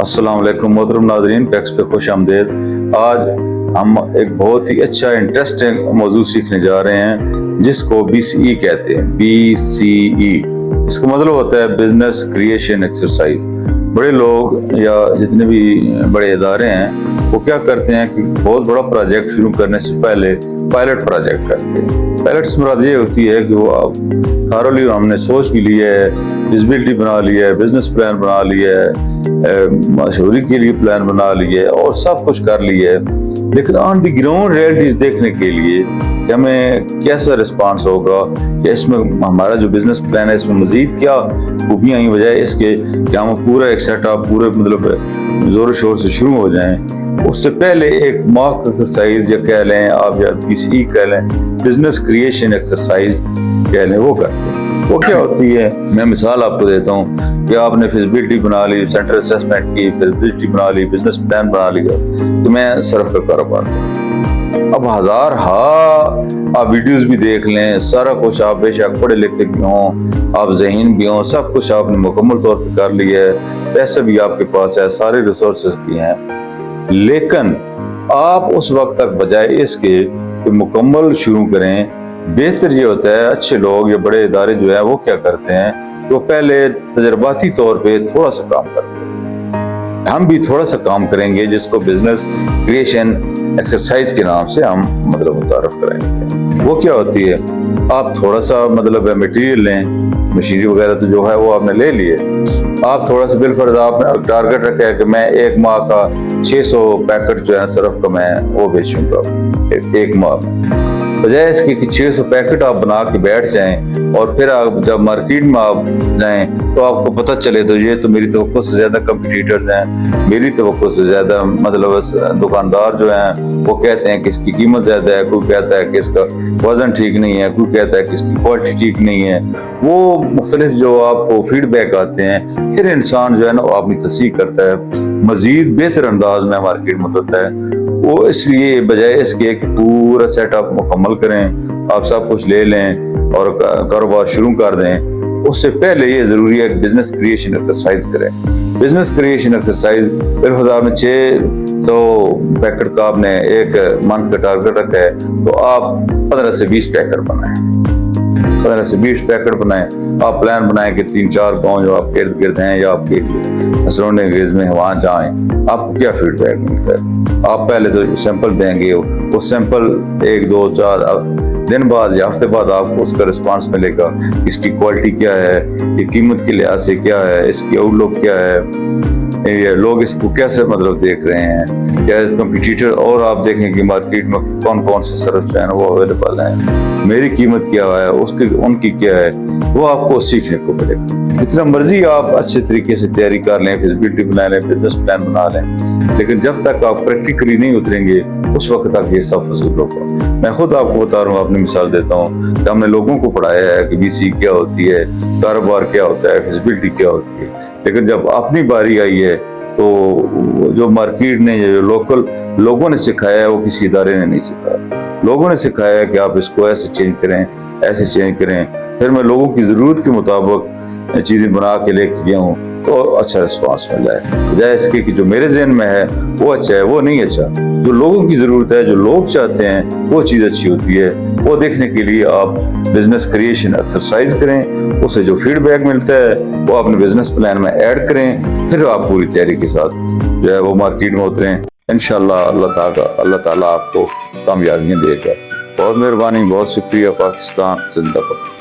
अस्सलाम वालेकुम मोहतरम नाज़रीन, टैक्स पे खुश आमदेद। आज हम एक बहुत ही अच्छा इंटरेस्टिंग मौजू सीखने जा रहे हैं जिसको BCE कहते हैं। BCE इसका मतलब होता है बिजनेस क्रिएशन एक्सरसाइज। बड़े लोग या जितने भी बड़े इदारे हैं वो क्या करते हैं कि बहुत बड़ा प्रोजेक्ट शुरू करने से पहले पायलट प्रोजेक्ट करते हैं। पायलट से मुराद ये होती है कि वो आप थारोली हमने सोच भी लिया है, विजिबिलिटी बना लिया है, बिजनेस प्लान बना लिया है, मशहूरी के लिए प्लान बना लिया है और सब कुछ कर लिया है, लेकिन ऑन दी ग्राउंड रियलिटीज देखने के लिए कि हमें कैसा रिस्पांस होगा या इसमें हमारा जो बिजनेस प्लान है इसमें मजीद क्या खूबियाँ आई बजाय इसके कि हम पूरा एक सेटअप पूरे मतलब जोर शोर से शुरू हो जाएं, उससे पहले एक मॉक एक्सरसाइज या कह लें आप या BCE कह लें, बिजनेस क्रिएशन एक्सरसाइज कह लें, वो करते हैं। वो क्या होती है, मैं मिसाल आपको देता हूँ कि आपने फिजिबिलिटी बना ली, सेंटर असेसमेंट की, फिजिबिलिटी बना ली, बिजनेस प्लान बना लिया कि मैं सर्फ का कारोबार करूँ। अब हजार आप वीडियोस भी देख लें, सारा कुछ आप बेशक पढ़े लिखे भी हों, आप ज़हीन भी हों, सब कुछ आपने मुकम्मल तौर पर कर लिया है, पैसे भी आपके पास है, सारे रिसोर्सेज भी हैं, लेकिन आप उस वक्त तक बजाय इसके कि मुकम्मल शुरू करें, बेहतर ये होता है अच्छे लोग या बड़े इदारे जो है वो क्या करते हैं, वो पहले तजर्बाती तौर पे थोड़ा सा काम करते हैं। हम भी थोड़ा सा काम करेंगे जिसको बिजनेस क्रिएशन एक्सरसाइज के नाम से हम मतलब मुतारफ करेंगे। वो क्या होती है, आप थोड़ा सा मतलब मटेरियल लें, मशीनरी वगैरह तो जो है वो आपने ले लिए, आप थोड़ा सा बिलफर्ज आपने टारगेट रखा है कि मैं एक माह का 600 पैकेट जो है सर्फ का मैं वो बेचूंगा एक माह में, बजाय इसके कि 600 पैकेट आप बना के बैठ जाएं और फिर आप जब मार्केट में आप जाएं तो आपको पता चले तो ये तो मेरी तवक्को से ज्यादा कंपटीटर्स हैं, मेरी तवक्को से ज्यादा मतलब दुकानदार जो हैं वो कहते हैं कि इसकी कीमत ज्यादा है, कोई कहता है कि इसका वजन ठीक नहीं है, कोई कहता है कि इसकी क्वालिटी ठीक नहीं है। वो मुख्तलिफ जो आपको फीडबैक आते हैं, फिर इंसान जो है ना वो अपनी तस्दीक करता है, मजीद बेहतर अंदाज में मार्केट में होता है। वो इसलिए बजाय इसके कि पूरा सेटअप मुकम्मल करें, आप सब कुछ ले लें और कारोबार शुरू कर दें, उससे पहले ये ज़रूरी है कि बिजनेस क्रिएशन एक्सरसाइज करें। बिजनेस क्रिएशन एक्सरसाइज फिर खुदा में 600 पैकेट का आपने एक मंथ का टारगेट रखा है तो आप 15 से 20 पैकेट बनाएं, 15 से 20 पैकेट बनाएं। आप प्लान बनाएं कि 3-4 गाँव जो आप इर्द गिर्द हैं या आपके सराउंडिंग में वहाँ जाएं, आपको क्या फीडबैक मिलता है। आप पहले तो सैंपल देंगे, वो सैंपल 1-2-4 दिन बाद या हफ्ते बाद आपको उसका रिस्पांस मिलेगा, इसकी क्वालिटी क्या है, ये कीमत के लिहाज से क्या है, इसकी आउटलुक क्या है, ये लोग इसको कैसे मतलब देख रहे हैं, क्या कंपटीटर और आप देखें कि मार्केट में कौन कौन से सर्फ जो है वो अवेलेबल हैं, मेरी कीमत क्या है, उसकी उनकी क्या है, वो आपको सीखने को मिलेगा। जितना मर्जी आप अच्छे तरीके से तैयारी कर लें, फिजिबिलिटी बना लें, बिजनेस प्लान बना लें, लेकिन जब तक आप प्रैक्टिकली नहीं उतरेंगे उस वक्त तक ये सब फजूल होगा। मैं खुद आपको बता रहा हूँ, अपनी मिसाल देता हूँ कि हमने लोगों को पढ़ाया है कि BCE क्या होती है, कारोबार क्या होता है, फिजिबिलिटी क्या होती है, लेकिन जब अपनी बारी आई है तो जो मार्केट ने जो लोकल लोगों ने सिखाया है वो किसी इदारे ने नहीं सिखाया। लोगों ने सिखाया है कि आप इसको ऐसे चेंज करें, ऐसे चेंज करें, फिर मैं लोगों की ज़रूरत के मुताबिक चीज़ें बना के लेके गया हूँ तो अच्छा रिस्पांस मिल रहा है, बजाय इसके कि जो मेरे जहन में है वो अच्छा है, वो नहीं अच्छा। जो लोगों की ज़रूरत है, जो लोग चाहते हैं वो चीज़ अच्छी होती है, वो देखने के लिए आप बिजनेस क्रिएशन एक्सरसाइज करें, उससे जो फीडबैक मिलता है वो अपने बिजनेस प्लान में ऐड करें, फिर आप पूरी तैयारी के साथ जो है वो मार्केट में उतरें। इंशाल्लाह अल्लाह ताला आपको कामयाबियाँ देगा। बहुत मेहरबानी, बहुत शुक्रिया। पाकिस्तान जिंदाबाद।